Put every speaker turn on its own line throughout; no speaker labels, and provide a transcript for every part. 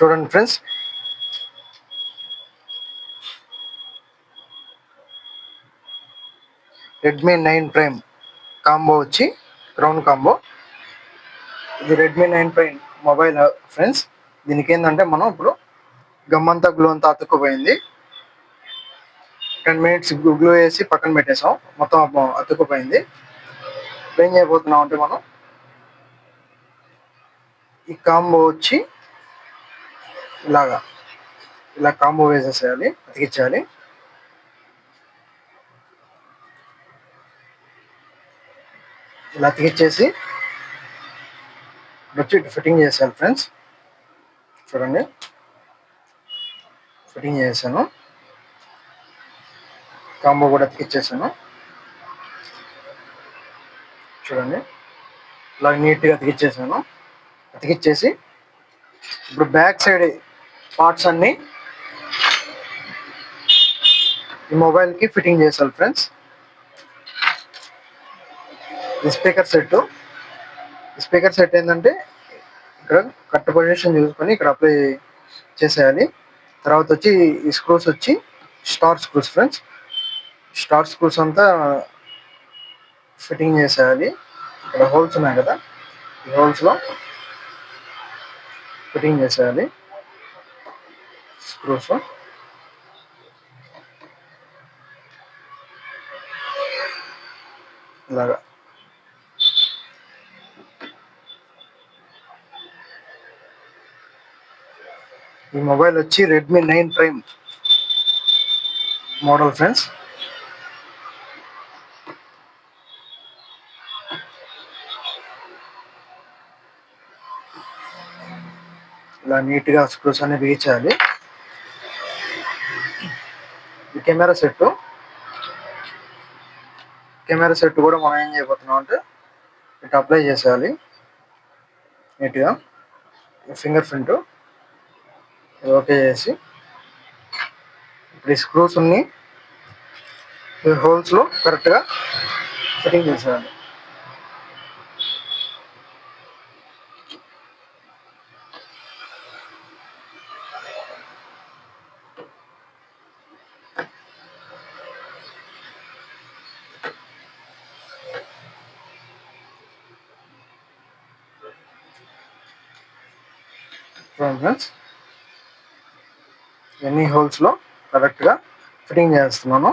చూడండి friends, Redmi 9 prime combo వచ్చి crown combo. ఇది రెడ్మీ 9 ప్రైమ్ మొబైల్ ఫ్రెండ్స్. దీనికి ఏంటంటే మనం ఇప్పుడు గమ్మంతా గ్లూ అంతా అతుక్కుపోయింది. 10 minutes గ్లూ వేసి పక్కన పెట్టేసాం, మొత్తం అతుక్కుపోయింది. ఇప్పుడు ఏం చేయబోతున్నాం అంటే మనం ఈ కాంబో వచ్చి ఇలా కాంబో వేసేసేయాలి, అతికించాలి. ఇలా అతికిచ్చేసి వచ్చి ఫిట్టింగ్ చేసేయాలి ఫ్రెండ్స్. చూడండి, ఫిట్టింగ్ చేసాను, కాంబో కూడా అతికిచ్చేసాను. చూడండి, ఇలా నీట్గా అతికిచ్చేసాను. అతికిచ్చేసి ఇప్పుడు బ్యాక్ సైడ్ పార్ట్స్ అన్నీ ఈ మొబైల్కి ఫిట్టింగ్ చేసాలి ఫ్రెండ్స్. ఈ స్పీకర్ సెట్ ఏంటంటే ఇక్కడ కట్ పొజిషన్ చూసుకొని ఇక్కడ అప్లై చేసేయాలి. తర్వాత వచ్చి ఈ స్క్రూస్ వచ్చి star screws friends. Star screws అంతా ఫిట్టింగ్ చేసేయాలి. ఇక్కడ హోల్స్ ఉన్నాయి కదా, ఈ హోల్స్లో ఫిట్టింగ్ చేసేయాలి స్క్రూస్. ఇలాగా ఈ మొబైల్ వచ్చి రెడ్మీ 9 ప్రైమ్ మోడల్ ఫ్రెండ్స్. ఇలా నీట్గా స్క్రూస్ అన్ని బిగించాలి. ఈ కెమెరా సెట్ కూడా మనం ఏం చేయబోతున్నాం అంటే ఇటు అప్లై చేసేయాలి నీట్గా. ఫింగర్ ప్రింట్ ఓకే చేసి ఇప్పుడు ఈ స్క్రూస్ అన్ని ఈ హోల్స్లో కరెక్ట్గా ఫిట్టింగ్ చేసేయాలి. ఫ్రెండ్స్, ఎన్ని హోల్స్లో కరెక్ట్గా ఫిట్టింగ్ చేస్తున్నాను.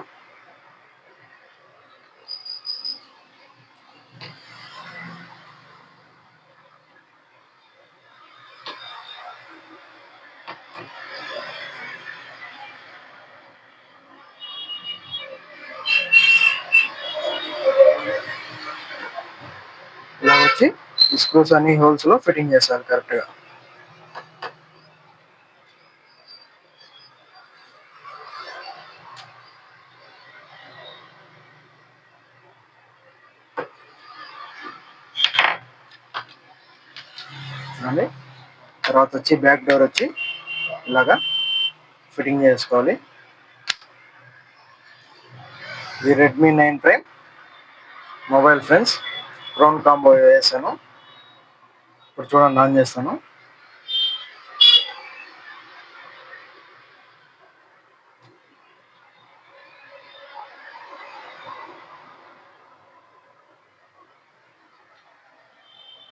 ఇలా వచ్చి ఈ స్క్రూస్ అన్ని హోల్స్లో ఫిట్టింగ్ చేస్తారు కరెక్ట్గా. అండి తర్వాత వచ్చి బ్యాక్ డోర్ వచ్చి ఇలాగా ఫిట్టింగ్ చేసుకోవాలి. ఇది Redmi 9 prime mobile friends, crown combo వేసాను. ఇప్పుడు చూడండి, ఆన్ చేస్తాను.